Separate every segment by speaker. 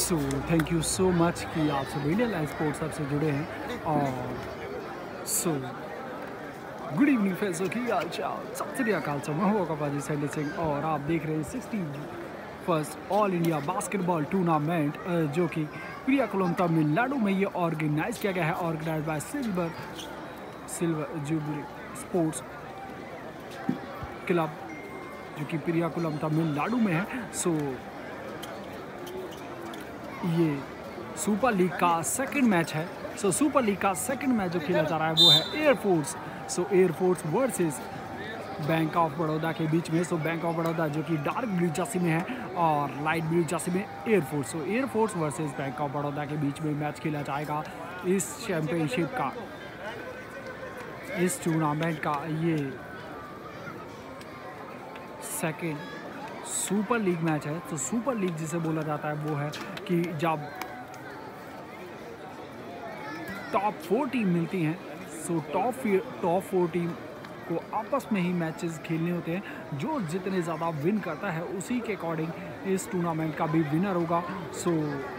Speaker 1: So thank you so much कि आप सब इंडियन लाइव स्पोर्ट्स हब से जुड़े हैं। और सो गुड इवनिंग फैसो की हाल चाल सत श्री अकाल। मैं हूँ कपाजी सैनी सिंह और आप देख रहे हैं 61st all India basketball tournament जो कि प्रियाकुलम तमिलनाडु में ये ऑर्गेनाइज किया गया है। Organise by silver jubilee sports club जो कि प्रियाकुलम तमिलनाडु में है। सो ये सुपर लीग का सेकंड मैच है। सो सुपर लीग का सेकंड मैच जो खेला जा रहा है वो है air force. So air force versus bank of Baroda के बीच में। सो बैंक ऑफ बड़ौदा जो कि डार्क ब्लू जर्सी में है और लाइट ब्लू जर्सी में air force. So air force versus bank of Baroda के बीच में मैच खेला जाएगा इस चैंपियनशिप का, इस टूर्नामेंट का ये सेकंड सुपर लीग मैच है। तो सुपर लीग जिसे बोला जाता है वो है कि जब टॉप 4 टीम मिलती हैं। सो टॉप 4 टीम को आपस में ही मैचेस खेलने होते हैं। जो जितने ज़्यादा विन करता है उसी के अकॉर्डिंग इस टूर्नामेंट का भी विनर होगा। सो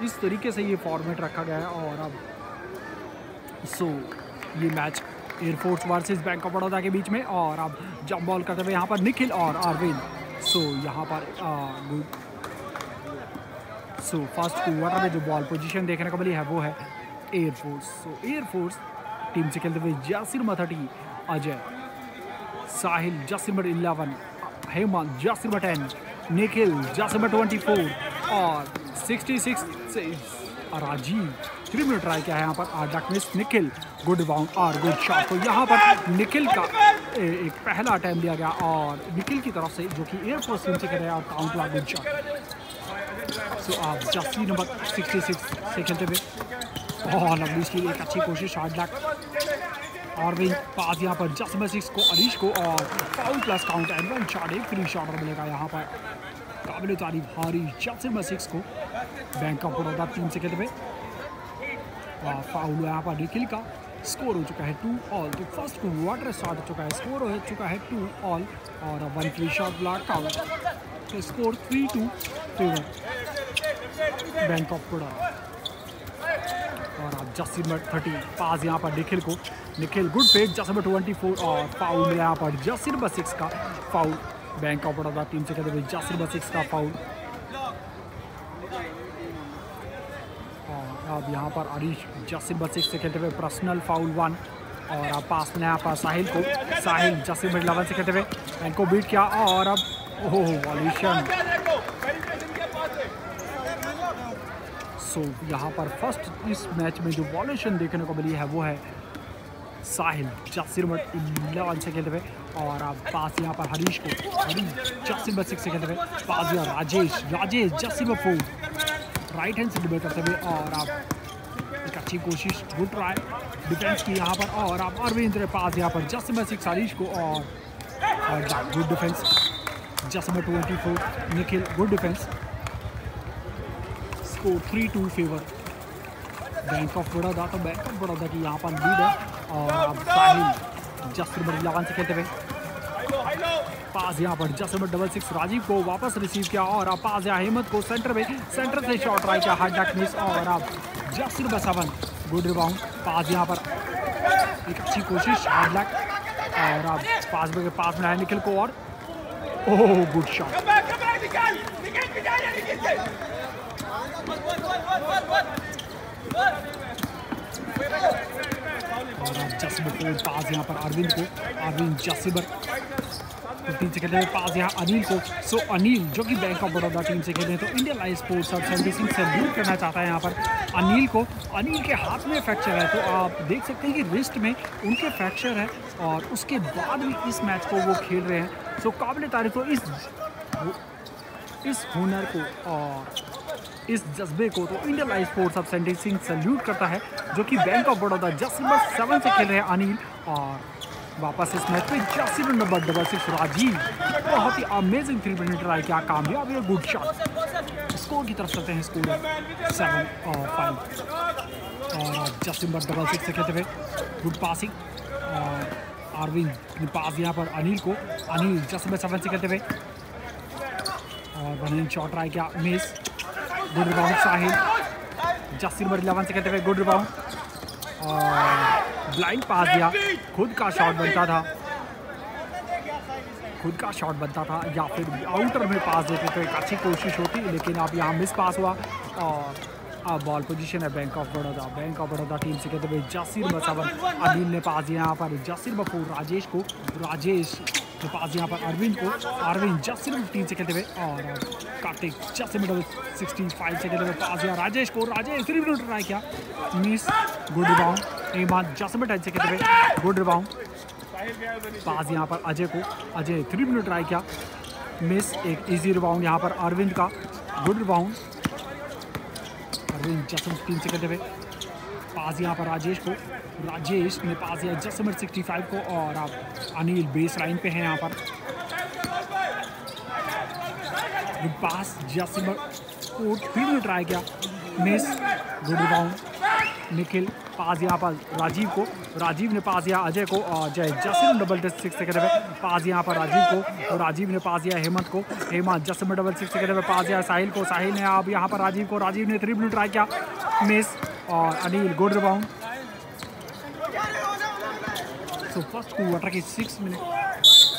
Speaker 1: इस तरीके से ये फॉर्मेट रखा गया है। और अब ये match air force versus bank of Baroda के बीच में। और अब जंप बॉल करते हुए यहाँ पर निखिल और अरविंद। सो यहाँ पर फर्स्ट क्वार्टर में जो बॉल पोजीशन देखने को मिली है वो है एयरफोर्स। सो एयरफोर्स टीम से खेलते हुए jersey number 30, Ajay, Sahil jersey number 11, Hemant jersey number 10, Nikhil jersey number 24 और 66 से राजीव 3 मिनट ट्राई किया है यहाँ पर। आठ मिस निखिल, गुड बाउंड और गुड शॉट। तो यहाँ पर निखिल का एक पहला अटैम्प्ट दिया गया और निखिल की तरफ से जो कि एयरफोर्स टीम से कर रहे हैं और काउंट हुआ गुड शॉट। सो आप जर्सी नंबर 66 से खेलते हुए और लंबी स्टील, एक अच्छी कोशिश। हार्ड लक और विंग पास यहाँ पर जर्सी नंबर 6 को अरीश को और foul plus count and 1 shot, एक फ्री शॉट मिलेगा यहाँ पर। काबिल तारीफ हरीश जर्सी नंबर 6 को बैंक ऑफ बड़ौदा टीम से खेलते हुए और फाउल हुआ यहाँ पर निखिल का। स्कोर हो चुका है 2 ऑल। तो फर्स्ट क्वार्टर स्टार्ट हो चुका है, स्कोर हो चुका है 2 ऑल और 1 फ्री शॉट ब्लॉक आउट। तो score 3-2 favour bank of Baroda. और अब जर्सी नंबर 30 पास यहाँ पर निखिल को, Nikhil good fake Jersey number 24 और फाउल मिला यहाँ पर जर्सी नंबर 6 का foul. Bank of Baroda team से खेलते हुए जर्सी नंबर 6 का फाउल। अब यहाँ पर अरीश जर्सी नंबर 6 से खेलते हुए पर्सनल फाउल 1 और अब पास में यहाँ पर साहिल को, साहिल जर्सी नंबर 11 से खेलते हुए इनको बीट किया और अब वॉल्यूशन। सो यहाँ पर फर्स्ट इस मैच में जो वॉल्यूशन देखने को मिली है वो है साहिल जर्सी नंबर 11 से खेलते हुए और अब पास यहाँ पर हरीश को, हरीश जर्सी नंबर 6 से खेलते हुए पास दिया Rajesh Jersey number 4 right hand से डिबेट करते हुए और आप एक अच्छी कोशिश, गुड ट्राई डिफेंस की यहाँ पर। और आप अरविंद के पास यहाँ पर जर्सी नंबर 6 हरीश को और good defence Jersey number 24 Nikhil, good defence. Score 3-2 favour bank of Baroda. तो बैंक ऑफ बड़ौदा की यहाँ पर लीड है। और अब साहिल जर्सी नंबर 11 से खेलते हुए पास यहाँ पर जर्सी नंबर 66 राजीव को वापस रिसीव किया और अब पास यहाँ हेमंत को सेंटर से शॉट ट्राई किया, हार्ड डक मिस। और अब Jersey number 7 good rebound pass यहाँ पर एक अच्छी कोशिश, हार्ड लक और अब पास में आया निखिल को और गुड शॉट। और अब जर्सी नंबर 4 पास यहाँ पर अरविंद को, अरविंद जर्सी नंबर 15 से खेलते हैं पास यहाँ अनिल को। सो अनिल जो कि बैंक ऑफ बड़ौदा टीम से खेलते हैं तो इंडियन लाइव स्पोर्ट्स और सैनी सिंह सैल्यूट करना चाहता है यहाँ पर अनिल को। अनिल के हाथ में फ्रैक्चर है तो आप देख सकते हैं कि रिस्ट में उनके फ्रैक्चर है और उसके बाद भी इस मैच को वो खेल रहे हैं। सो काबिल तारीफ। तो इस हुनर को और इस जज्बे को तो Indian live sports of Saini Singh salute करता है जो कि bank of Baroda Jersey number 7 से खेल रहे हैं अनिल। और वापस इस मैच में जर्सी नंबर 66 राजीव बहुत ही अमेजिंग 3 मिनट ट्राई किया, कामयाब है, गुड शॉट। स्कोर की तरफ चलते हैं, स्कोर 7 और 5 और जर्सी नंबर 66 से खेलते हुए गुड पासिंग और अरविंद पास यहाँ पर अनिल को, अनिल जर्सी नंबर 7 से खेलते हुए और वन शॉट ट्राई किया, मिस। गुड रिबाउंड साहिल, जसीर नंबर 11 से कहते हुए गुड रिबाउंड और ब्लाइंड पास दिया, खुद का शॉट बनता था, खुद का शॉट बनता था या फिर आउटर में पास देते तो एक अच्छी कोशिश होती, लेकिन अब यहाँ मिस पास हुआ। और अब बॉल पोजीशन है bank of Baroda, bank of Baroda team से कहते हुए जसीर नंबर 7, अनिल ने पास दिया यहाँ पर जसीर नंबर 4 राजेश को, राजेश ने पास यहाँ पर अरविंद को, अरविंद जसीर नंबर 3 से कहते हुए और कार्तिक जसीर नंबर 65 से कहते हुए पास दिया राजेश को, राजेश 3 मिनट ट्राई किया, मिस, गुड रिबाउंड, एक बार जसीर नंबर 10 से कहते हुए गुड रिबाउंड, पास यहाँ पर अजय को, अजय 3 मिनट ट्राई किया, मिस, एक इजी रिबाउंड यहाँ पर अरविंद का, गुड रिबाउंड, अरविंद जसमत 3 से कहते हुए पास यहाँ पर राजेश को, राजेश ने पास दिया जसमत 65 को और अब अनिल बेस लाइन पे है यहाँ पर, गुड पास जसमत को 3 मिनट ट्राई किया, मिस, गुड रिबाउंड, निखिल पास यहाँ पर राजीव को, राजीव ने पास दिया अजय को और अजय जसम डबल 6 से कहते हुए पास यहाँ पर राजीव को और राजीव ने पास दिया हेमंत को, हेमंत जसम डबल 6 से कहते हुए पास दिया साहिल को, साहिल ने अब यहाँ पर राजीव को, राजीव ने 3 मिनट ट्राई किया, मिस और Anil good rebound. So first quarter के 6 minute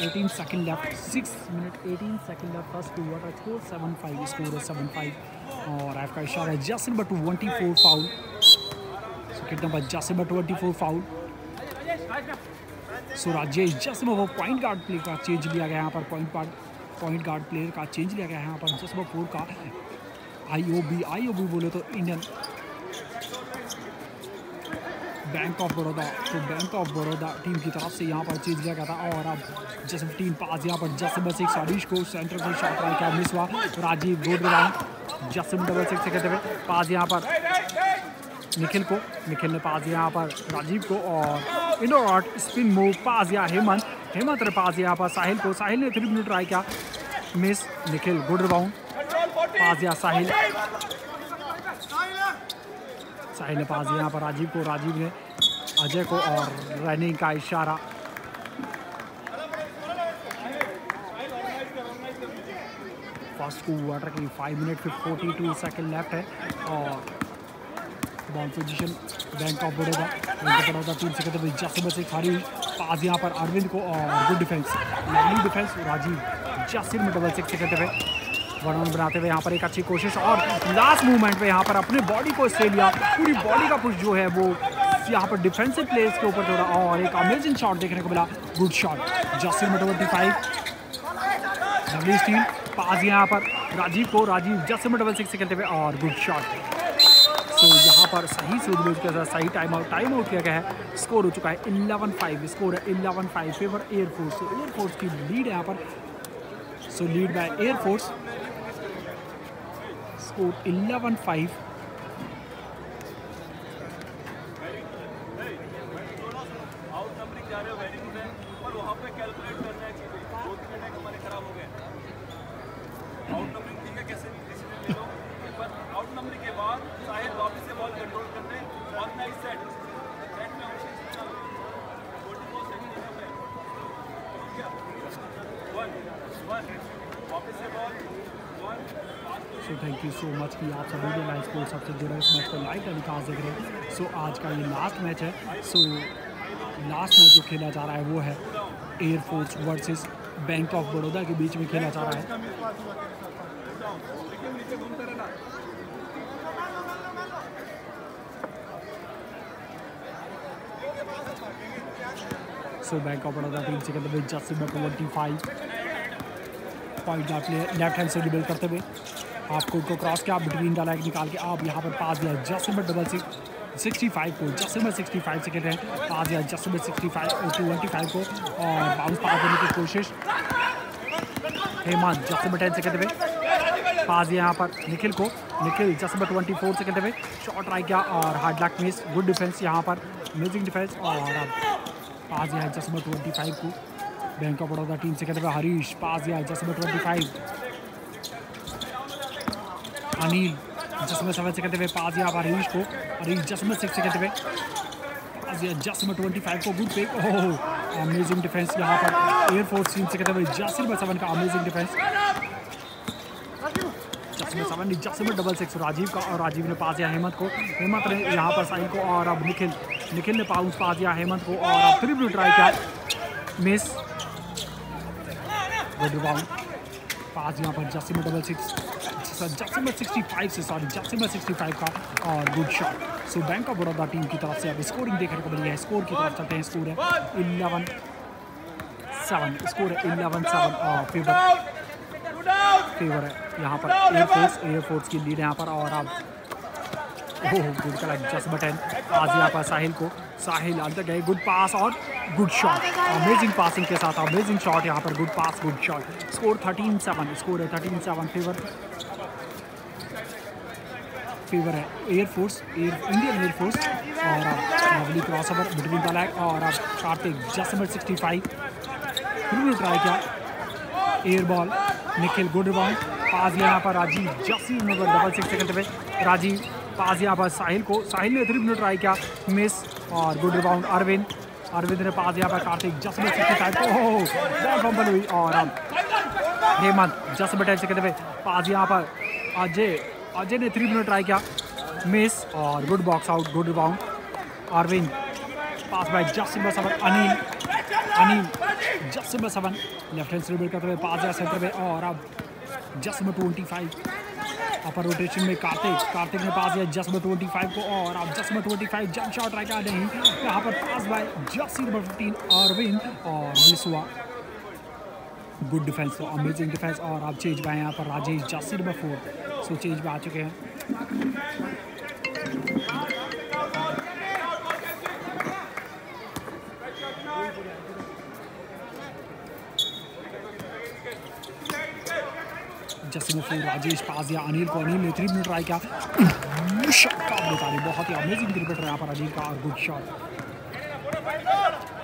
Speaker 1: 18 second left, 6 minute 18 second left first quarter, score 7-5, score है 7-5 और एफ का इशारा है जसम नंबर 24 फाउल, कितना नंबर जसम नंबर 24 फाउल। सो राजेश जसम वो पॉइंट गार्ड प्ले का चेंज लिया गया यहाँ पर, पॉइंट गार्ड प्लेयर का चेंज लिया गया यहाँ पर जसम 4 का, आईओबी बोले तो इंडियन बैंक ऑफ बड़ौदा, तो बैंक ऑफ बड़ौदा टीम की तरफ से यहाँ पर चेंज लिया गया था और अब जसम टीम पास यहाँ पर जसम 6 हरीश को सेंटर से शॉट ट्राई किया, मिस हुआ, राजीव गुड रिबाउंड, जसम डबल 6 से कहते हुए पास यहाँ पर निखिल को, निखिल ने पास दिया यहाँ पर राजीव को और इनोट स्पिन मूव पास दिया हेमंत, हेमंत ने पास दिया यहाँ पर साहिल को, साहिल ने 3 मिनट ट्राई किया, मिस, निखिल गुड रिबाउंड, पास दिया साहिल, साहिल ने पास दिया यहाँ पर राजीव को, राजीव ने अजय को और रनिंग का इशारा। फर्स्ट क्वार्टर की 5 मिनट 42 सेकंड लेफ्ट है और ball position bank of Baroda, team से कहते हुए जसम से खारी, पास यहाँ पर अरविंद को और good defence, lovely defence, Rajiv जसम में डबल 6 से कहते हुए वन ऑन बनाते हुए यहाँ पर एक अच्छी कोशिश और लास्ट मूवमेंट पे यहाँ पर अपने बॉडी को इससे लिया, पूरी बॉडी का पुश जो है वो यहाँ पर डिफेंसिव प्लेयर्स के ऊपर जोड़ा और एक अमेजिंग शॉट देखने को मिला, गुड शॉट जसम में 25, लवली स्टील, पास यहाँ पर राजीव को, राजीव जसम में डबल 6 से कहते हुए और गुड शॉट। तो यहाँ पर सही सूझबूझ के साथ सही टाइम आउट किया गया है, स्कोर हो चुका है 11-5, स्कोर है 11-5 फेवर एयरफोर्स, तो एयरफोर्स की लीड है यहाँ पर, सो lead by air force, score 11-5। So thank you so much कि आप सभी ने लाइव स्पोर्ट्स सबसे जुड़े इस मैच को लाइव टेलीकास्ट देख रहे हैं। सो आज का ये लास्ट मैच है, सो लास्ट मैच जो खेला जा रहा है वो है Air Force versus bank of Baroda के बीच में खेला जा रहा है। So Bank of Baroda team से कहते हुए जसम number 25 point player left hand से ड्रिबल करते हुए हाफ कोर्ट को क्रॉस किया, बिटवीन द लेग निकाल के आप यहाँ पर पास दिया जसम डबल 65 को, जसम 65 से कहते हैं पास दिया जसम 65 और 25 को और बाउंस पास देने की कोशिश, हेमंत जसम 10 से कहते हुए पास दिया यहाँ पर निखिल को, निखिल जसम 24 से कहते हुए शॉट ट्राई किया और hard luck miss, good defence यहाँ पर, अमेजिंग डिफेंस और अब पास दिया जसम 25 को, बैंक ऑफ बड़ौदा टीम से कहते हुए हरीश, पास दिया जसम 25, अनिल जसम 7 से कहते हुए पास दिया हरीश को, हरीश जसम 6 से कहते हुए पास दिया जसम 25 को, good pick, oh amazing defence यहाँ पर एयरफोर्स टीम से कहते हुए जसम 7 का amazing defence, Jasim 7, Jasim double 6 Rajiv का, और राजीव ने पास दिया हेमंत को, हेमंत ने यहाँ पर साहिल को, और अब निखिल ने पास दिया हेमंत को, और अब 3 ब्लू ट्राई किया, मिस, गुड रिबाउंड, पास यहाँ पर जसीम डबल 6, जसीम 65 से, सॉरी जसीम 65 का, और good shot. So Bank of Baroda team की तरफ से अब स्कोरिंग देखने को मिली है, स्कोर की तरफ चलते हैं, स्कोर है 11-7, स्कोर है 11-7, और फेवर है यहाँ पर एयरफोर्स की लीड यहाँ पर, और अब गुड कलेक्ट जस्ट बटन, आज यहाँ पर साहिल अंदर गए, गुड पास और गुड शॉट, अमेजिंग पासिंग के साथ अमेजिंग शॉट यहाँ पर, good pass good shot, score 13-7, score है 13-7, फेवर है इंडियन एयरफोर्स, और अब lovely crossover between the leg, और अब कार्तिक जस्ट 65 फिर ट्राई किया, air ball, Nikhil good rebound, pass यहाँ पर राजीव जसीम नंबर डबल 6 सेकंड पे, राजीव पास यहाँ पर साहिल ने 3 मिनट ट्राई किया, मिस, और गुड रिबाउंड अरविंद ने पास यहाँ पर कार्तिक जस्ट 65 बॉल फंबल हुई, और अब हेमंत जस्ट 10 सेकंड पे, पास यहाँ पर अजय ने 3 मिनट ट्राई किया, मिस, और good box out, good rebound, Arvind pass by just 7, Anil just 7 left hand स्ट्रेबल करते हुए पास या सेंटर में, और अब जस्ट 25 अपर रोटेशन में कार्तिक ने पास दिया जस्ट 25 को, और अब जस्ट 25 जंप शॉट ट्राई किया नहीं, यहाँ पर पास बाय जस्ट 15 अरविंद, और मिस हुआ, गुड डिफेंस, तो अमेजिंग डिफेंस, और अब चेंज बाय यहाँ पर राजेश जस्ट 4, सो चेंज में आ चुके हैं। जसीम 4, राजेश पास या अनिल को, अनिल ने 3 मिनट ट्राई किया, बहुत ही अमेजिंग क्रिकेटर यहाँ पर अनिल का, और गुड शॉट।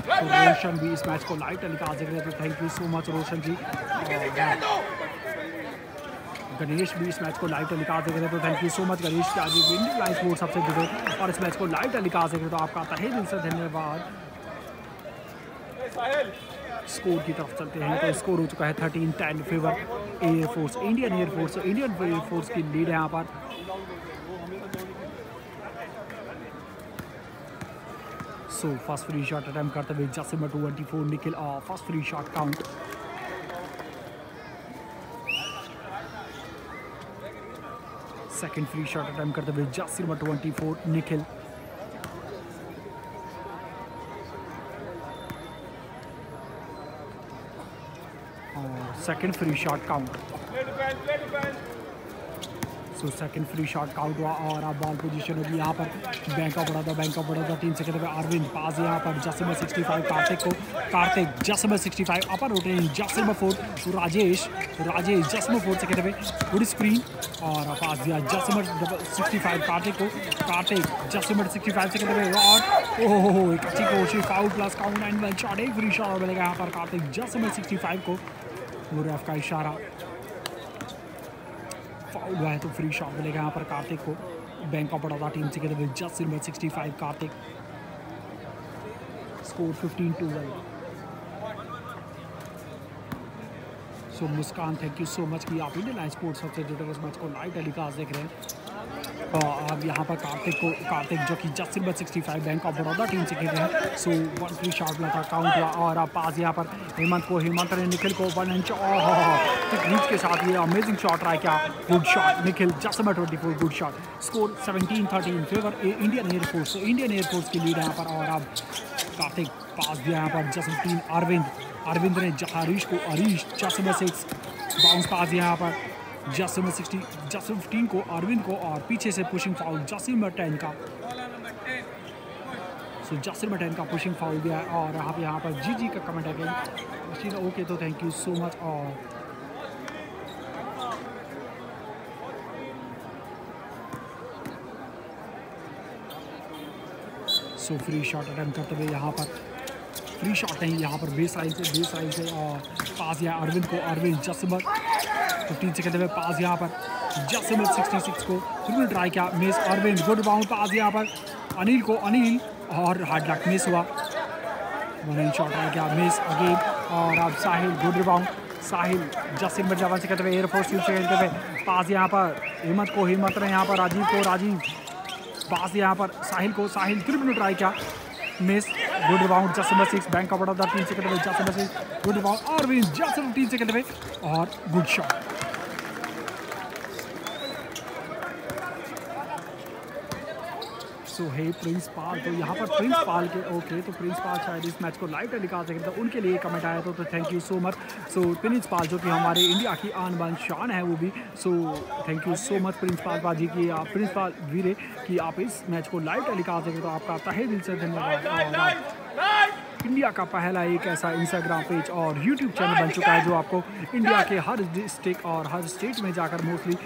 Speaker 1: तो रोशन भी इस मैच को लाइव टेलीकास्ट देख रहे थे, थैंक यू सो मच रोशन जी। गणेश भी इस मैच को लाइव टेलीकास्ट देख रहे थे, तो thank you so much Ganesh, आज इंडियन लाइव स्पोर्ट्स सबसे जुड़े और इस मैच को लाइव टेलीकास्ट देख रहे, तो आपका तहे दिल से धन्यवाद। स्कोर की तरफ चलते हैं, तो स्कोर हो चुका है 13-10 फेवर एयरफोर्स, इंडियन एयरफोर्स की लीड है यहाँ पर। So first free shot attempt करते हुए Jasim 24 Nikhil, first free shot count. Second free shot attempt करते हुए Jasim 24 Nikhil, second free shot count. So second free shot count हुआ, और अब बॉल पोजीशन होगी यहाँ पर बैंक ऑफ बड़ौदा टीम से, कहते हुए अरविंद पास यहाँ पर जसीम 65 कार्तिक जसीम 65 अपर रोटेशन जसीम 4, राजेश जसीम 4 से, कहते हुए गुड स्क्रीन, और पास दिया जसीम 65 कार्तिक जसीम 65 से, कहते हुए, और ओह एक अच्छी कोशिश, foul plus count and one shot, एक फ्री शॉट मिलेगा यहाँ पर कार्तिक जसीम 65 को, रेफ का इशारा, फाउल हुआ है तो फ्री शॉट मिलेगा यहाँ पर कार्तिक को, बैंक ऑफ बड़ौदा टीम से, कहते हुए Jasim 65 Kartik, score 15-12। So Muskan thank you so much कि आप इंडियन लाइव स्पोर्ट्स सबसे जुड़े इस मैच को लाइव टेलीकास्ट देख रहे हैं। अब यहाँ पर कार्तिक जो कि Jasim 65 bank of Baroda team से खेल रहे हैं, सो 1 फ्री शॉट मिला था, काउंट हुआ, और अब पास यहाँ पर हेमंत ने निखिल को 1 इंच रीच के साथ ये अमेजिंग शॉट ट्राई किया, good shot Nikhil Jasim 24 good shot, score 17-13 favour Indian air force, Indian air force की लीड यहाँ पर, और अब कार्तिक पास दिया यहाँ पर जसीम 3 अरविंद ने हरीश जसीम 6 बाउंस पास दिया यहाँ पर जसीम 15 को अरविंद को, और पीछे से पुशिंग फाउल जसीम 10 का, सो जसीम 10 का पुशिंग फाउल दिया है, और यहाँ पर जी का कमेंट है कि ओके, तो थैंक यू सो मच। और सो फ्री शॉट अटेम्प्ट करते हुए यहाँ पर फ्री शॉट नहीं, यहाँ पर बेस लाइन से और पास यहाँ अरविंद जसीम 15 से कहते हुए पास यहाँ पर जसीम 66 को फिर ट्राई किया, मिस, अरविंद गुड बाउंड पास यहाँ पर अनिल और हार्ड मिस हुआ, वन शॉट ट्राई किया, मिस अगेन, और अब साहिल गुड रिबाउंड साहिल जसीर मिर्जा से कहते हुए एयरफोर्स टीम से कहते हुए पास यहाँ पर हिम्मत ने यहाँ पर राजीव पास यहाँ पर साहिल 3 मिनट ट्राई किया, miss. Good rebound just number 6 bank का बड़ा टीम से कहते हुए जस्ट नंबर 6 गुड रिबाउंड और विन जस्ट टीम से कहते हुए और गुड शॉट। सो है प्रिंस पाल, तो यहाँ पर प्रिंस पाल के ओके, तो प्रिंस पाल शायद इस मैच को लाइव टेलीकास्ट देख रहे थे, उनके लिए कमेंट आया तो thank you so much. So Prince Pal जो कि हमारे इंडिया की आन बान शान है वो भी, so thank you so much Prince Pal बाजी की, आप प्रिंस पाल वीरे कि आप इस मैच को लाइव टेलीकास्ट देख रहे, तो आपका तहे दिल से धन्यवाद। और इंडिया का पहला एक ऐसा इंस्टाग्राम पेज और यूट्यूब चैनल बन चुका है जो आपको इंडिया के हर डिस्ट्रिक्ट और हर स्टेट में जाकर मोस्टली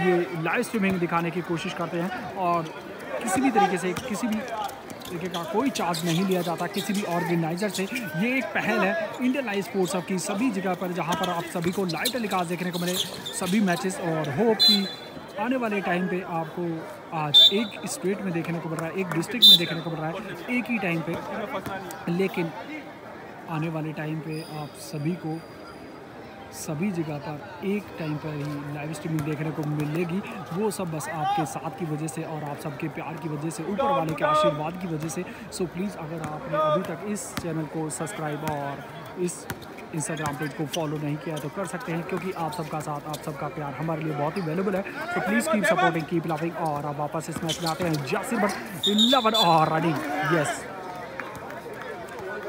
Speaker 1: ये लाइव स्ट्रीमिंग दिखाने की कोशिश करते हैं, और किसी भी तरीके से किसी भी तरीके का कोई चार्ज नहीं लिया जाता किसी भी ऑर्गेनाइजर से। ये एक पहल है इंडियन लाइव स्पोर्ट्स हब की सभी जगह पर, जहाँ पर आप सभी को लाइव टेलीकास्ट देखने को मिले सभी मैचेस, और होप कि आने वाले टाइम पे आपको आज एक स्टेट में देखने को मिल रहा है, एक डिस्ट्रिक्ट में देखने को मिल रहा है एक ही टाइम पे, लेकिन आने वाले टाइम पे आप सभी को सभी जगह पर एक टाइम पर ही लाइव स्ट्रीमिंग देखने को मिलेगी। वो सब बस आपके साथ की वजह से और आप सबके प्यार की वजह से, ऊपर वाले के आशीर्वाद की वजह से। सो प्लीज़ अगर आपने अभी तक इस चैनल को सब्सक्राइब और इस इंस्टाग्राम पेज को फॉलो नहीं किया तो कर सकते हैं, क्योंकि आप सबका साथ आप सबका प्यार हमारे लिए बहुत ही वैल्यूबल है। तो please keep supporting, keep loving. और अब वापस इस मैच में आते हैं जासिर बट 11 और रनिंग, यस।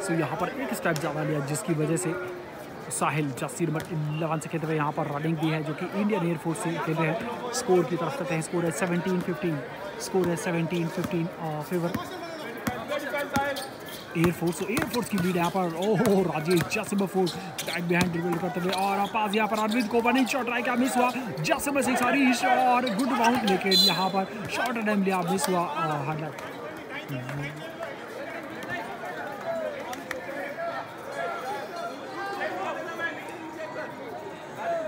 Speaker 1: सो यहाँ पर एक स्टेप ज़्यादा लिया जिसकी वजह से साहिल जसीर बट 11 से खेलते हुए यहाँ पर रनिंग भी है जो कि इंडियन एयरफोर्स से खेलते हैं। स्कोर की तरफ करते हैं, स्कोर है 17-15, स्कोर है 17-15 फेवर एयरफोर्स। तो एयरफोर्स की लीड यहाँ पर, ओहो Rajesh Jasir force back behind dribble करते हुए, और पास यहाँ पर अरविंद को बनी शॉट ट्राई किया, मिस हुआ। जसीर से सारी और गुड बाउंड, लेकिन यहाँ पर शॉर्ट अटेम्प्ट लिया, मिस हुआ।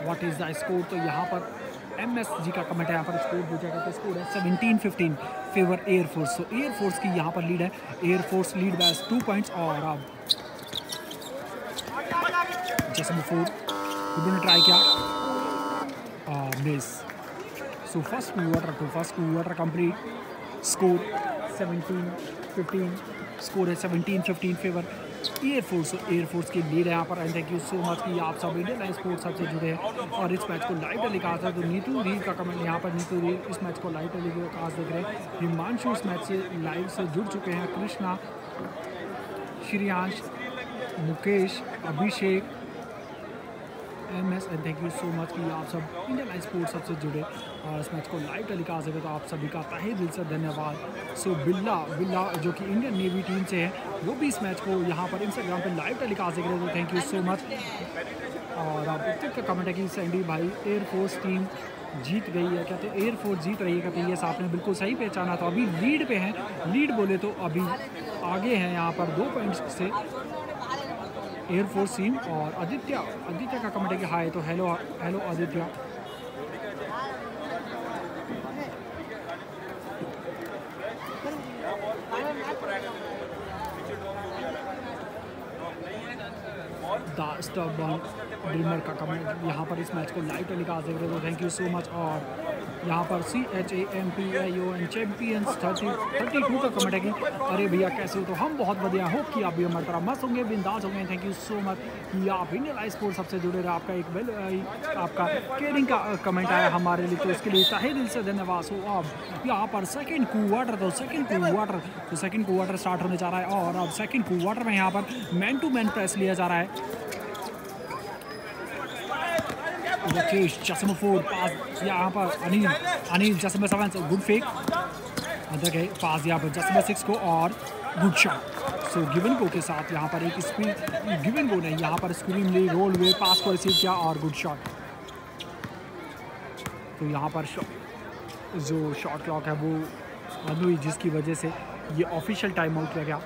Speaker 1: व्हाट इज़ द स्कोर, तो यहाँ पर MSG का कमेंट है, यहाँ पर स्कोर पूछा गया, तो स्कोर है 17-15 फेवर एयरफोर्स। तो एयरफोर्स की यहाँ पर लीड है, एयरफोर्स लीड बाय 2 पॉइंट्स। और अब जैसे फोर उन्होंने ट्राई किया, miss. So first quarter complete, score 17-15, score है 17-15 फेवर एयरफोर्स। एयरफोर्स की लीड है यहाँ पर। And thank you so much कि आप सब इंडियन लाइव स्पोर्ट्स सबसे जुड़े हैं और इस मैच को लाइव टेलीकास्ट है। तो नीतू रील का कमेंट यहाँ पर, नीतू रील इस मैच को लाइव टेलीकास्ट देख रहे हैं। हिमांशु इस मैच से लाइव से जुड़ चुके हैं, कृष्णा, श्रेयांश, मुकेश, अभिषेक, MS। And thank you so much कि आप सब इंडियन लाइव स्पोर्ट्स सबसे जुड़े और इस मैच को लाइव टेलीकास्ट देखे, तो आप सभी का तहे दिल से धन्यवाद। सो बिल्ला जो कि इंडियन नेवी टीम से है, वो भी इस मैच को यहाँ पर इंस्टाग्राम पे लाइव टेलीकास्ट देख रहे हैं, तो थैंक यू सो मच। और आप उत्तर का कमेंट है कि सैंडी भाई एयरफोर्स टीम जीत गई है, कहते हैं एयरफोर्स जीत रही है, कहते हैं ये आपने बिल्कुल सही पहचाना। तो अभी लीड पे हैं, लीड बोले तो अभी आगे हैं यहाँ पर 2 पॉइंट्स से एयरफोर्स टीम। और आदित्य का कमेंट है कि हाय, तो hello Aditya. The stubborn dreamer का कमेंट यहाँ पर इस मैच को लाइव टेलीकास्ट देख रहे हो, थैंक यू सो मच। और यहाँ पर CHAMPION चैम्पियंस 32 का कमेंट है कि अरे भैया कैसे हो, तो हम बहुत बढ़िया, होप कि आप भी हमारी तरह मस्त होंगे, बिंदास होंगे। थैंक यू सो मच कि आप इंडियन लाइव स्पोर्ट्स सबसे जुड़े रहे। आपका एक आपका केयरिंग का कमेंट आया हमारे लिए, तो इसके लिए तहे दिल से धन्यवाद। सो अब यहाँ पर सेकंड क्वार्टर स्टार्ट होने जा रहा है, और अब सेकंड क्वार्टर में यहाँ पर मैन टू मैन प्रेस लिया जा रहा है। राकेश जसम 4 पास यहाँ पर अनिल जसम 7 गुड फेक अंदर गए, पास यहाँ पर जसम 6 को और good shot. So given go के साथ यहाँ पर एक स्क्रीन, गिवन गो ने यहाँ पर स्क्रीन ली, रोल हुए, पास को रिसीव किया और गुड शॉट। तो यहाँ पर जो शॉट क्लॉक है वो बंद हुई, जिसकी वजह से ये ऑफिशियल टाइम आउट किया गया।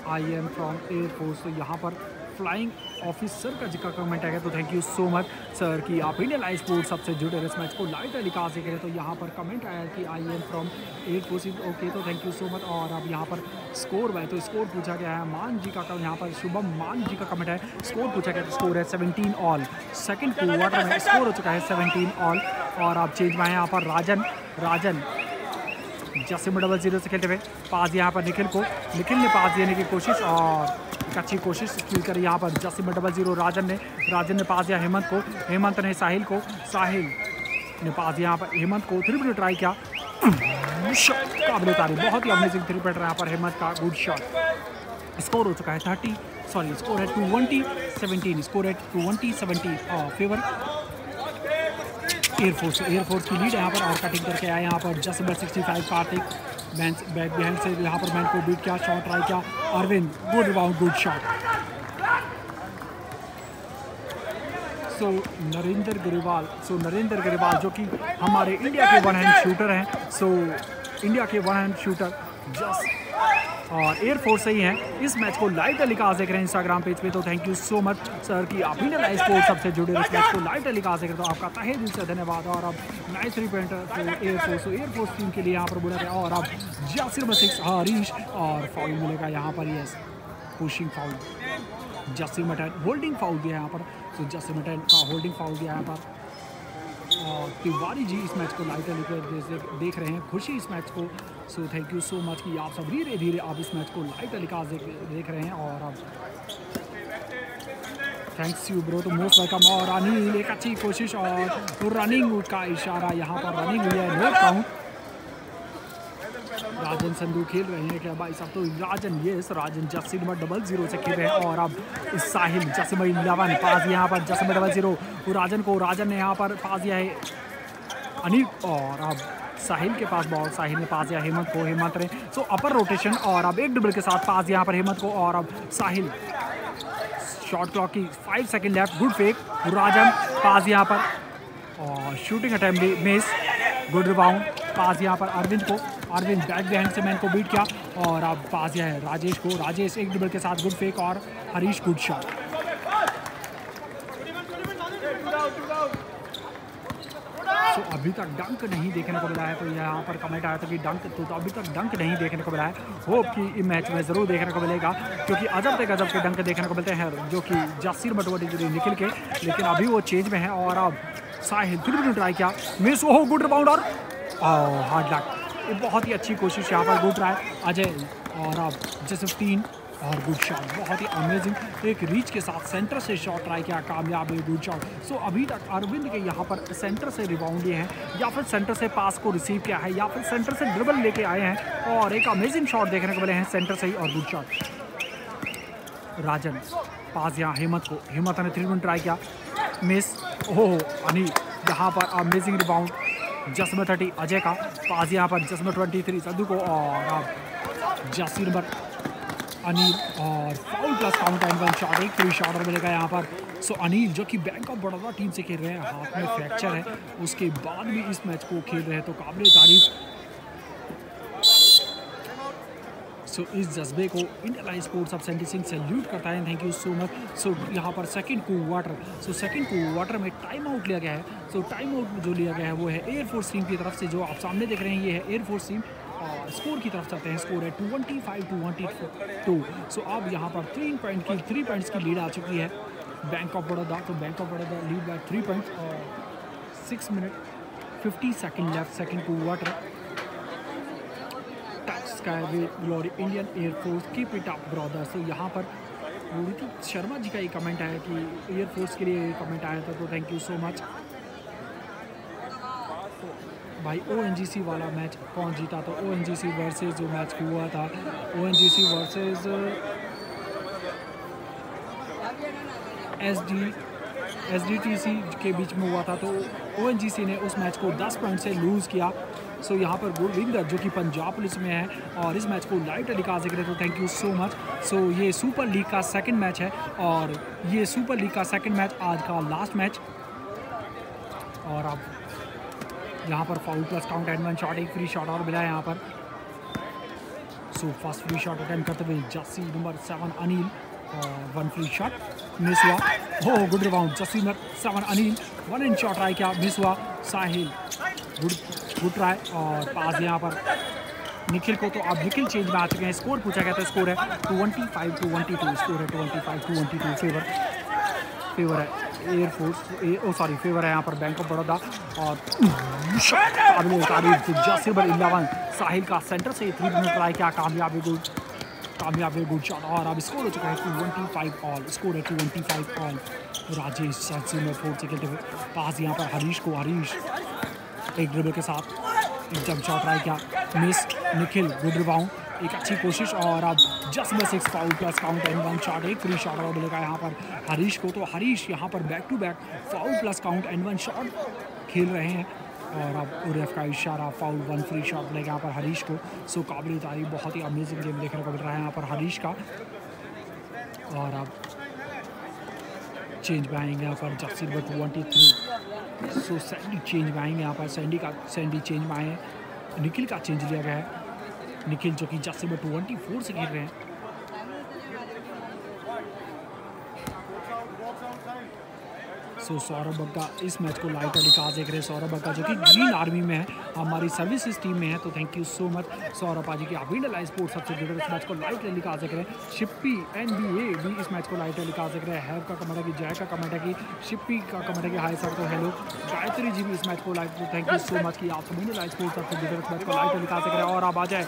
Speaker 1: I am from air force. तो यहाँ पर फ्लाइंग ऑफिसर का जिक्र कमेंट है तो thank you so much sir कि आप इंडियन लाइव स्पोर्ट्स सबसे जुड़े इस मैच को लाइव टेलीकास्ट देख रहे हैं। तो यहाँ पर कमेंट आया कि I am from air force. Okay, तो थैंक यू सो मच। और अब यहाँ पर स्कोर है तो स्कोर पूछा गया है मान जी का, यहाँ पर शुभम मान जी का कमेंट है, स्कोर पूछा गया, स्कोर है 17 ऑल। सेकेंड क्वार्टर में स्कोर हो चुका है 17 ऑल। और अब चेंज में है यहाँ पर राजन जसीम 00 से खेलते हुए, पास यहाँ पर निखिल ने पास देने की कोशिश और अच्छी कोशिश फील करी यहाँ पर जसीम 00। राजन ने पास दिया हेमंत को, हेमंत ने साहिल ने पास दिया यहाँ पर हेमंत को, 3 मिनट ट्राई किया, काबिल तारीफ, बहुत ही अमेजिंग 3 पॉइंटर यहाँ पर हेमंत का, गुड शॉट। स्कोर हो चुका है स्कोर है 20-17, स्कोर है 20-17 फेवर एयरफोर्स की लीड यहाँ पर। और कटिंग करके आया यहाँ पर जस्ट 65 कार्तिक बैक बिहाइंड से यहाँ पर मैन को बीट किया, शॉट ट्राई किया, Arvind good rebound, good shot. So Narendra Grewal जो कि हमारे इंडिया के वन हैंड शूटर हैं, सो इंडिया के वन हैंड शूटर जस्ट और एयरफोर्स से ही हैं। इस मैच को लाइव टेलीकास्ट देख रहे हैं इंस्टाग्राम पेज पे, तो thank you so much sir कि आप इंडियन लाइव स्पोर्ट्स सबसे जुड़े इस मैच को लाइव टेलीकास्ट देख रहे हैं, तो आपका तहे दिल से धन्यवाद। और अब नाइस 3 पॉइंटर एयरफोर्स टीम के लिए यहाँ पर बोला गया। और अब जासिर 6 हरीश और फाउल मिलेगा यहाँ पर, yes pushing foul, Jasim 10 holding foul दिया यहाँ पर, तो जसीम 10 का होल्डिंग फाउल दिया यहाँ पर। और तिवारी जी इस मैच को लाइव टेलीकास्ट देख रहे हैं, खुशी इस मैच को, सो थैंक यू सो मच कि आप सब धीरे धीरे आप इस मैच को लाइव टेलीकास्ट देख रहे हैं। और अब थैंक्स यू ब्रो, तो मोस्ट वेलकम। और अनिल एक अच्छी कोशिश और रनिंग का इशारा, यहाँ पर रनिंग हुई है, नो काउंट। राजन संधू खेल रहे हैं क्या भाई साहब, तो राजन जसीम 00 से खेल रहे हैं। और अब साहिल जसीम 11 पास यहाँ पर जसीम 00 राजन ने यहाँ पर पास दिया है अनिल। और अब साहिल के पास बॉल, साहिल ने पास दिया हेमंत को, हेमंत ने सो अपर रोटेशन और अब एक ड्रिबल के साथ पास यहाँ पर हेमंत को। और अब साहिल शॉट क्लॉक की 5 second left, good fake, Rajan pass यहाँ पर और shooting attempt miss, good rebound, pass यहाँ पर अरविंद को, अरविंद बैक बिहाइंड से मैन को बीट किया। और अब पास दिया है राजेश को, राजेश एक ड्रिबल के साथ गुड फेक और हरीश गुड शॉट। तो अभी तक डंक नहीं देखने को मिला है, तो यहाँ पर कमेंट आया था कि डंक तो अभी तक डंक नहीं देखने को मिला है। होप कि इस मैच में ज़रूर देखने को मिलेगा, क्योंकि अजब से गजब के डंक देखने को मिलते हैं जो कि जासिर 00 निकल के, लेकिन अभी वो चेंज में है। और अब साहिल 3 मिनट ट्राई किया, मिस, ओहो गुड रिबाउंड और हार्ड लक, ये बहुत ही अच्छी कोशिश यहाँ पर, गुड ट्राई अजय। और अब जैसे 3 और गुड शॉट, बहुत ही अमेजिंग, एक रीच के साथ सेंटर से शॉट ट्राई किया, कामयाब है, गुड शॉट। सो अभी तक अरविंद के यहाँ पर सेंटर से रिबाउंड लिए हैं, या फिर सेंटर से पास को रिसीव किया है, या फिर सेंटर से ड्रिबल लेके आए हैं और एक अमेजिंग शॉट देखने को मिले हैं सेंटर से ही और गुड शॉट। राजन पास यहाँ हेमंत को, हेमंत ने 3 मिनट ट्राई किया, मिस, ओह अनिल यहाँ पर अमेजिंग रिबाउंड, जस्म 30 अजय का पास यहाँ पर जस्म 23 संधू को। और अब जासिर अनिल और foul plus count and 1 shot, एक फ्री शॉट और मिलेगा यहाँ पर। सो अनिल जो कि बैंक ऑफ बड़ौदा टीम से खेल रहे हैं, हाथ में फ्रैक्चर है, उसके बाद भी इस मैच को खेल रहे हैं, तो काबिल तारीफ। सो इस जज्बे को इंडियन लाइव स्पोर्ट्स अब सेंटी सिंह सैल्यूट करता है, थैंक यू सो मच। सो यहाँ पर सेकंड क्वार्टर में टाइम आउट लिया गया है। सो टाइम आउट जो लिया गया है वो है एयरफोर्स टीम की तरफ से, जो आप सामने देख रहे हैं ये है एयरफोर्स टीम। और स्कोर की तरफ चलते हैं, स्कोर है 25-22। सो अब यहाँ पर 3 पॉइंट्स की लीड आ चुकी है बैंक ऑफ बड़ौदा, तो bank of Baroda lead by 3 points और 6 minute 50 second left, second quarter. Glory Indian air force keep it up brothers. तो यहाँ पर ऋतिक शर्मा जी का ये कमेंट आया कि एयरफोर्स के लिए कमेंट आया था, तो थैंक यू सो मच। तो भाई ONGC वाला मैच कौन जीता, तो ONGC वर्सेस जो मैच हुआ था, ONGC वर्सेस SDTC के बीच में हुआ था, तो ONGC ने उस मैच को 10 पॉइंट से लूज़ किया। सो यहाँ पर गुरविंदर जो कि पंजाब पुलिस में है और इस मैच को लाइव टेलीकास्ट देख रहे थे, तो थैंक यू सो मच। सो ये सुपर लीग का सेकंड मैच है और ये सुपर लीग का सेकंड मैच आज का लास्ट मैच। और अब यहाँ पर foul plus count and 1 shot, एक फ्री शॉट और मिला है यहाँ पर। So first free shot attempt करते हुए जर्सी नंबर 7 अनिल और 1 फ्री शॉट। मिस हुआ। हो good rebound jersey number 7 Anil 1 inch shot try किया, मिस हुआ। साहिल गुड ट्राई और पास यहाँ पर निखिल को। तो अब निखिल चेंज में आ चुके हैं। स्कोर पूछा गया था, स्कोर है 25-22, स्कोर है 25-22 फेवर है एयरफोर्स, सॉरी फेवर है यहाँ पर बैंक ऑफ बड़ौदा। और जासिर 11 साहिल का सेंटर से 3 मिनट ट्राई किया, कामयाब गुड शॉट। और अब स्कोर हो चुका है 25 ऑल, स्कोर है 25 ऑल। राजेश जासिर 4 से खेलते हुए पास यहाँ पर हरीश को, हरीश एक ड्रिबल के साथ एक जंप शॉट ट्राई किया, मिस। निखिल गुड रिबाउंड, एक अच्छी कोशिश। और अब जस्ट में 6 foul plus count and 1 shot, एक फ्री शॉट और मिलेगा यहाँ पर हरीश को। तो हरीश यहाँ पर back to back foul plus count and 1 shot खेल रहे हैं। और अब उरेफ का इशारा, फाउल 1 फ्री शॉट मिलेगा यहाँ पर हरीश को। सो काबिल तारीफ, बहुत ही अमेजिंग गेम देखने को मिल रहा है यहाँ पर हरीश का। और अब चेंज में आएंगे यहाँ पर जसीर 23। सो सैंडी चेंज में आएंगे यहाँ पर, सैंडी चेंज में आए, निखिल का चेंज लिया गया है। निखिल जो कि जसीर 24 से खेल रहे हैं। सो सौरभ बग्गा इस मैच को लाइव टेलीकास्ट देख रहे हैं। सौरभ बग्गा जो कि ग्रीन आर्मी में है, हमारी सर्विसेज टीम में है। तो thank you so much Saurabh ji की आप इंडिया लाइव स्पोर्ट्स सबसे जुड़े इस मैच को लाइव टेलीकास्ट देख रहे हैं। शिप्पी NBA भी इस मैच को लाइव टेलीकास्ट देख रहे हैं। हैव का कमेंट है कि, जय का कमेंट है कि, शिप्पी का कमेंट है कि हाय सर। तो हेलो गायत्री जी भी इस मैच को लाइव, तो थैंक यू सो मच कि आप सब इंडिया लाइव स्पोर्ट्स सबसे जुड़े इस मैच को लाइव टेलीकास्ट देख रहे हैं। और अब आ जाए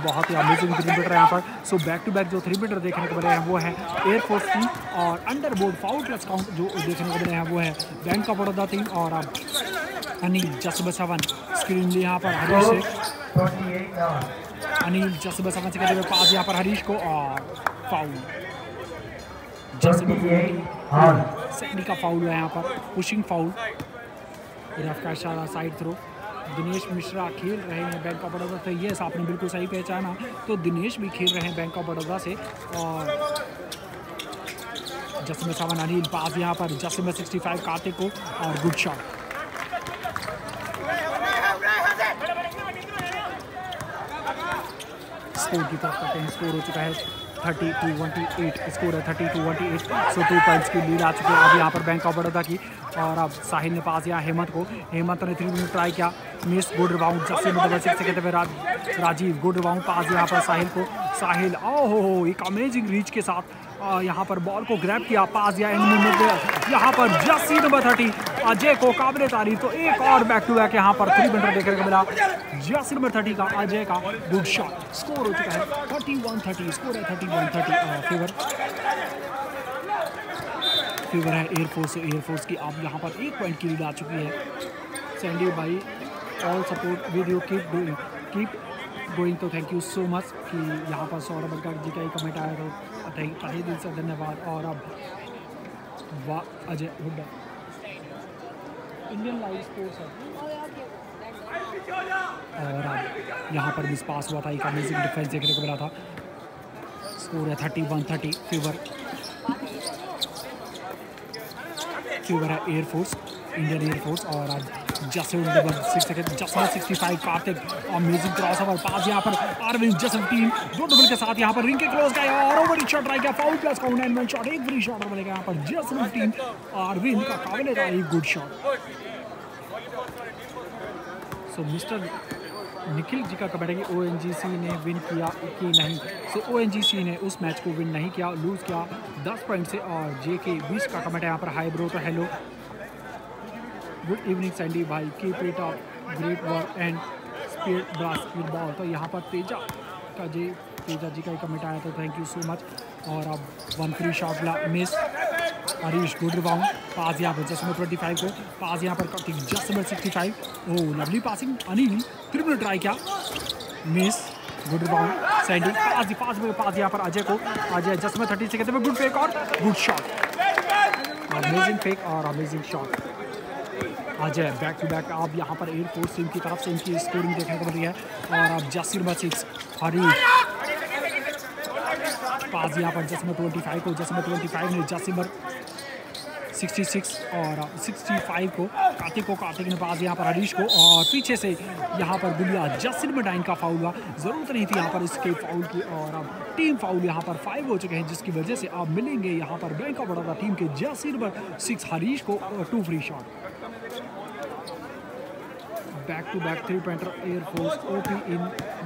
Speaker 1: बहुत ही अमेजिंग 3 मीटर यहाँ पर। सो बैक टू बैक जो 3 मीटर देखने को मिले हैं वो है एयरफोर्स टीम, और under board foul plus count जो देखने को मिले हैं वो है बैंक ऑफ बड़ौदा टीम। और अब अनिल जसबा 7 स्क्रीन लिए यहाँ पर हरीश से, अनिल जसबा 7 से कहते हुए पास यहाँ पर हरीश को, और फाउल सैंडी का फाउल है यहाँ पर, पुशिंग फाउल। रफ का इशारा, साइड थ्रो। दिनेश मिश्रा खेल रहे हैं बैंक ऑफ बड़ौदा से, ये आपने बिल्कुल सही पहचाना। तो दिनेश भी खेल रहे हैं बैंक ऑफ बड़ौदा से। और जसम 7 अनिल पास यहाँ पर, जसम 65 कार्तिक को, और गुड शॉट। स्कोर की तरफ करते हैं, स्कोर हो चुका है 30-28, स्कोर है 30-28। सो 2 पॉइंट्स की लीड आ चुकी है अब यहाँ पर बैंक ऑफ बड़ौदा की। और अब साहिल ने पास किया हेमंत को, हेमंत ने 3 मिनट ट्राई किया, मिस। गुड रिबाउंड जसीम 6 से कहते हुए राजीव गुड रिबाउंड पास यहाँ पर साहिल को, साहिल ओहो एक अमेजिंग रीच के साथ यहाँ पर बॉल को ग्रैब किया, पास दिया यहाँ पर जसी नंबर 30 अजय को, काबिल तारीफ। तो एक और बैक टू बैक यहाँ पर 3 मिनट देखने को मिला जसी नंबर 30 का, अजय का गुड शॉट। स्कोर हो चुका है 31-30, स्कोर है 31-30 फेवर है एयरफोर्स की। अब यहाँ पर 1 पॉइंट की लीड आ चुकी है। सैंडी भाई all support video keep going, तो थैंक यू सो मच कि यहाँ पर सौरभ बग्गा जी का ही कमेंट आया, तो तहे दिल से धन्यवाद। और अब वाह Ajay Hooda Indian live sports है। और अब यहाँ पर मिस पास हुआ था, एक अमेजिंग डिफेंस देखने को मिला था। स्कोर है 31-30 फेवर है एयरफोर्स, इंडियन एयरफोर्स। और अब जसम 65 कार्तिक अमेजिंग क्रॉस ओवर पास यहाँ पर अरविंद जसम टीम 2 डबल के साथ यहाँ पर रिंग के क्लोज गया, और ओवर शॉट ट्राई किया, foul plus count and 1 shot, एक फ्री शॉट मिलेगा यहाँ पर जसम टीम। अरविंद का काबिल तारीफ गुड शॉट। सो मिस्टर निखिल जी का कमेंट है कि ONGC ने विन किया कि नहीं। सो ONGC ने उस मैच को विन नहीं किया, लूज़ किया 10 पॉइंट से। और JK 20 का कमेंट है यहाँ पर, हाई ब्रो। तो हेलो गुड इवनिंग सैंडी भाई, keep it up, great work and speed basketball. तो यहाँ पर तेजा जी का ही कमेंट आया, तो थैंक यू सो मच। और अब 1 free shot miss, Harish good rebound pass यहाँ पर जसम 25 को, पास यहाँ पर कार्तिक जसम 65, oh lovely passing Anil 3 minute try किया, miss. Good rebound Sandy pass यहाँ पर अजय को, अजय जसम 30 से कहते हैं गुड फेक और गुड शॉट, अमेजिंग फेक और amazing shot. Ajay back to back अब यहाँ पर एयरफोर्स टीम की तरफ से इनकी स्कोरिंग देखने को मिली है। और अब जसीर 6 हरीश पास यहाँ पर जसम 25 को, जसम 25 ने जसीमर 66 और 65 को कार्तिक ने पास यहाँ पर हरीश को, और पीछे से यहाँ पर गुलिया जसिर मडाइन का फाउल हुआ, ज़रूरत नहीं थी यहाँ पर इसके फाउल की, और अब टीम फाउल यहाँ पर 5 हो चुके हैं, जिसकी वजह से आप मिलेंगे यहाँ पर बैंक ऑफ बड़ौदा टीम के जसिर पर 6 हरीश को 2 free shot. Back to back 3 pointer air force OP in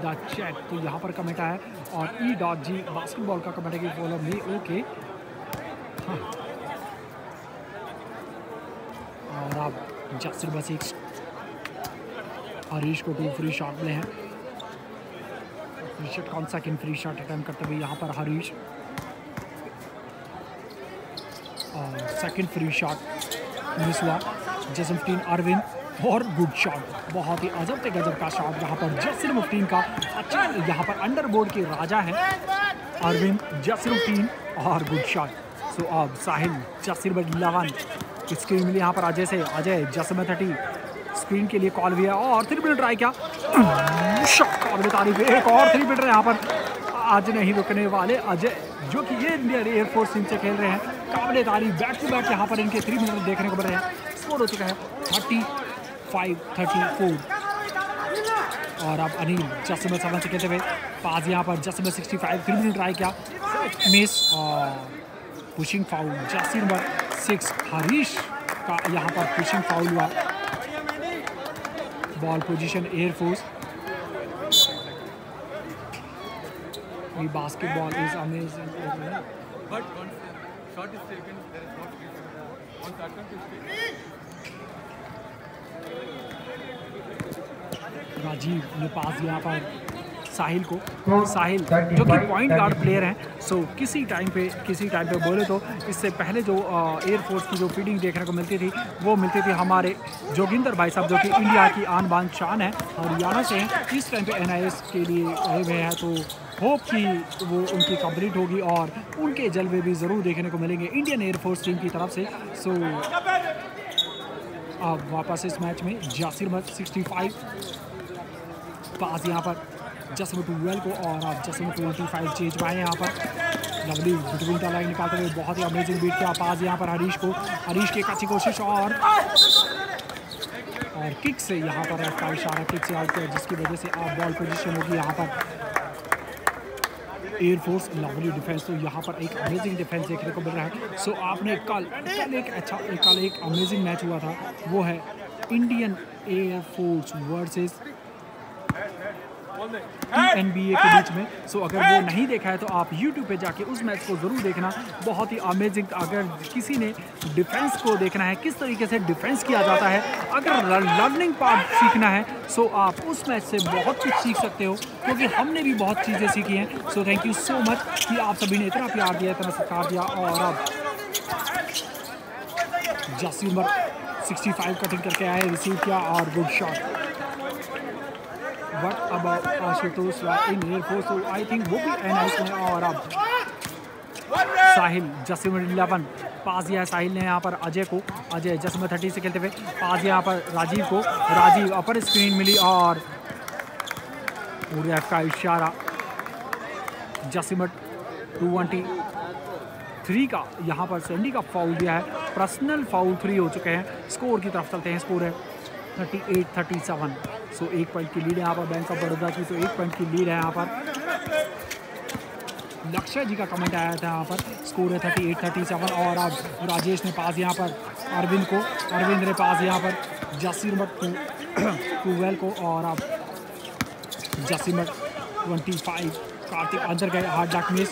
Speaker 1: the chat, तो यहाँ पर कमेंट आया, और E.G बास्केटबॉल का कमेंट है कि फॉलो मी ओके। हाँ, और अब जसिर बस 6 हरीश को 2 फ्री शॉट मिले हैं। फ्री शॉट कौन सा फ्री शॉट अटैम्प्ट करते हुए यहाँ पर हरीश, और सेकंड फ्री शॉट मिस हुआ। जैसे 15 अरविंद, और गुड शॉट, बहुत ही अजब से गजब का शॉट यहाँ पर जसिर मुफ्तीन का। अच्छा, यहाँ पर अंडरबोर्ड के राजा हैं अरविंद, जसिर मुफ्तीन, और गुड शॉट। सो अब साहिल जसिर पर 11 स्क्रीन मिली यहाँ पर अजय से, अजय जसम 30 स्क्रीन के लिए कॉल भी है, और 3 मिनट ट्राई किया, शॉट काबिल तारीफ, एक और 3 मिनट यहाँ पर आज नहीं रुकने वाले अजय, जो कि ये इंडियन एयरफोर्स टीम से खेल रहे हैं। काबिल तारीफ, बैक टू बैक यहाँ पर इनके 3 मिनट देखने को मिल रहे हैं। स्कोर हो चुका है 35-34, और अब अनिल जसिम 7 से खेलते हुए पास यहाँ पर जसिम 65, 3 मिनट ट्राई किया, मिस, और पुशिंग फाउल जसिर नंबर 6 हरीश का यहाँ पर पुशिंग फाउल हुआ। Ball position air force, basketball is amazing,
Speaker 2: but once shot is taken there is not given once attempt is taken।
Speaker 1: Rajiv ने पास यहाँ पर साहिल को, साहिल जो कि पॉइंट गार्ड प्लेयर हैं, सो किसी टाइम पे बोले तो इससे पहले जो एयरफोर्स की जो फील्डिंग देखने को मिलती थी वो मिलती थी हमारे जोगिंदर भाई साहब, जो कि इंडिया की आन बान शान है, हरियाणा से हैं, इस टाइम पे NIS के लिए आए हुए हैं, तो होप कि वो उनकी कंप्लीट होगी और उनके जलवे भी ज़रूर देखने को मिलेंगे इंडियन एयरफोर्स टीम की तरफ से। सो अब वापस इस मैच में जसिर 65 पास यहाँ पर जसम 12 को, और अब जसम 25 चेंज पाए यहाँ पर। लवली बिटवीन द लाइन निकालते हुए बहुत ही अमेजिंग बीट किया, पास यहाँ पर हरीश को, हरीश की एक अच्छी कोशिश, और किक से यहाँ पर रेफ का इशारा, किक से आउट किया, जिसकी वजह से आप बॉल पोजीशन होगी यहाँ पर एयरफोर्स। लवली डिफेंस, तो यहाँ पर एक अमेजिंग डिफेंस देखने को मिल रहा है। सो आपने कल एक अमेजिंग मैच हुआ था, वो है इंडियन एयरफोर्स वर्सेस NBA के बीच में। सो अगर वो नहीं देखा है तो आप YouTube पे जाके उस मैच को ज़रूर देखना, बहुत ही अमेजिंग। अगर किसी ने डिफेंस को देखना है, किस तरीके से डिफेंस किया जाता है, अगर लर्निंग पार्ट सीखना है, सो आप उस मैच से बहुत कुछ सीख सकते हो, क्योंकि हमने भी बहुत चीज़ें सीखी हैं। सो थैंक यू सो मच कि आप सभी ने इतना प्यार दिया, इतना सत्कार दिया। और अब जसिर नंबर 65 कटिंग करके आए, रिसीव किया, और good shot. What about Ashutosh in air force, तो आई थिंक वो भी NIS में। और अब साहिल जसिम 11 पास दिया है साहिल ने यहाँ पर अजय को, अजय जसिम 30 से खेलते हुए पास यहाँ पर राजीव को, राजीव अपर स्क्रीन मिली, और रेफ का इशारा। जसिम 23 का यहाँ पर सैंडी का फाउल दिया है, पर्सनल फाउल 3 हो चुके हैं। स्कोर की तरफ चलते हैं, स्कोर है 38-37। सो 1 पॉइंट की लीड है यहाँ पर बैंक ऑफ बड़ौदा की, तो 1 पॉइंट की लीड है यहाँ पर। लक्ष्य जी का कमेंट आया था यहाँ पर, स्कोर है 38-37। और अब राजेश ने पास यहाँ पर अरविंद को, अरविंद ने पास यहाँ पर जसिर नंबर 12 को, और अब जसिर नंबर 25 कार्तिक अंदर गए, हार्ड डक मिस,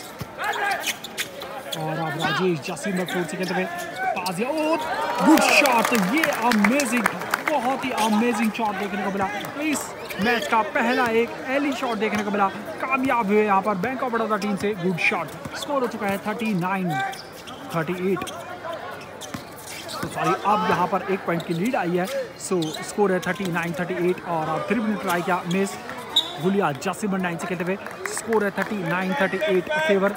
Speaker 1: और अब राजेश जसिर नंबर 4 से खेलते हुए पास दिया, ओ गुड शॉट। तो ये अमेजिंग, बहुत ही अमेजिंग शॉट देखने को मिला। इस मैच का पहला एक एली शॉट देखने को मिला, कामयाब हुए यहाँ पर बैंक ऑफ बड़ौदा टीम से। Good shot. स्कोर हो चुका है 39-38। तो सॉरी, अब यहाँ पर 1 पॉइंट की लीड आई है। सो स्कोर है 39-38। और अब 3 मिनट ट्राई किया, मिस। गुलिया जसिम 9 से खेलते हुए, स्कोर है 39-38 फेवर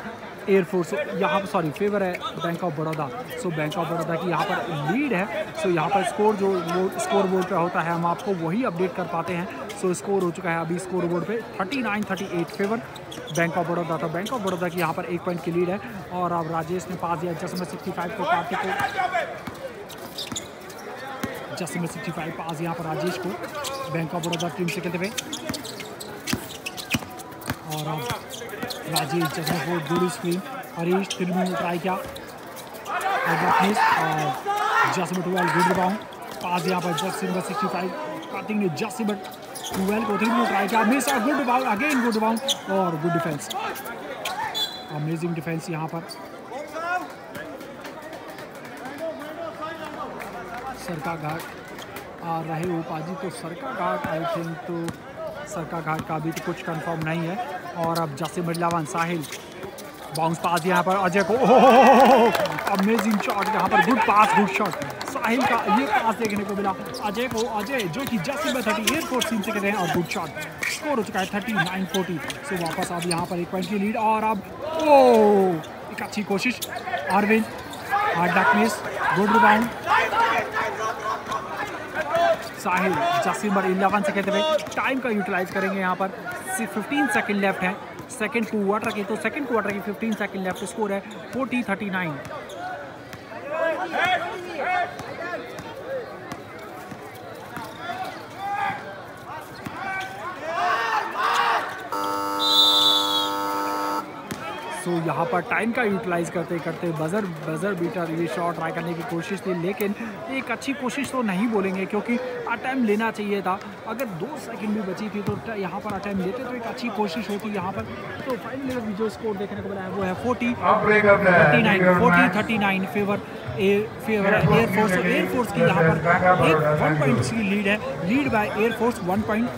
Speaker 1: एयरफोर्स यहाँ पर सॉरी फेवर है bank of Baroda. So Bank of Baroda की यहाँ पर लीड है। सो यहाँ पर स्कोर जो स्कोर बोर्ड पे होता है हम आपको वही अपडेट कर पाते हैं। सो स्कोर हो चुका है अभी स्कोर बोर्ड पे 39-38 फेवर बैंक ऑफ बड़ौदा था। बैंक ऑफ बड़ौदा की यहाँ पर 1 पॉइंट की लीड है। और अब राजेश ने पास दिया जस्ट में 65 को कार्तिक को, जस्ट में 65 पास यहाँ पर राजेश को बैंक ऑफ बड़ौदा टीम से खेलते हुए। और अब राजेश जैसे गुड स्क्रीन हरीश तिरमी ने ट्राई किया और जस्ट 12 गुड रिबाउंड पास यहाँ पर जस्ट 65 कार्तिक ने जस्ट 12 को 3 में ट्राई किया मिस और good rebound again good rebound और गुड डिफेंस अमेजिंग डिफेंस यहाँ पर। सरका घाट आ रहे हो पाजी तो सरका घाट आई थिंक तो सरका घाट का अभी तो कुछ कंफर्म नहीं है। और अब जासिम इल्लावन साहिल बाउंस पास यहाँ पर अजय को अमेजिंग शॉट यहाँ पर गुड पास गुड शॉट साहिल का ये पास देखने को मिला अजय को अजय जो कि जासिम में 30 एयरफोर्स टीम से खेल रहे हैं और गुड शॉट स्कोर हो चुका है 39-40। सो वापस अब यहाँ पर 1 पॉइंट की लीड और अब एक अच्छी कोशिश अरविंद हार्ड डक miss good rebound Sahil jersey number 11 से खेलते हुए टाइम का यूटिलाइज करेंगे यहाँ पर 15 सेकंड लेफ्ट है सेकंड क्वार्टर के। तो सेकंड क्वार्टर की 15 सेकंड लेफ्ट स्कोर है 40-39। सो यहाँ पर टाइम का यूटिलाइज करते करते बजर बीटर ये शॉट ट्राई करने की कोशिश थी लेकिन एक अच्छी कोशिश तो नहीं बोलेंगे क्योंकि अटैम्प्ट लेना चाहिए था। अगर 2 सेकंड भी बची थी तो यहाँ पर अटैम्प्ट लेते तो एक अच्छी कोशिश होती यहाँ पर। तो फाइनली जो स्कोर देखने को मिला है वो है 40-39 फेवर एयरफोर्स। एयरफोर्स की यहाँ पर 1 पॉइंट की लीड है लीड बाय एयरफोर्स 1 पॉइंट।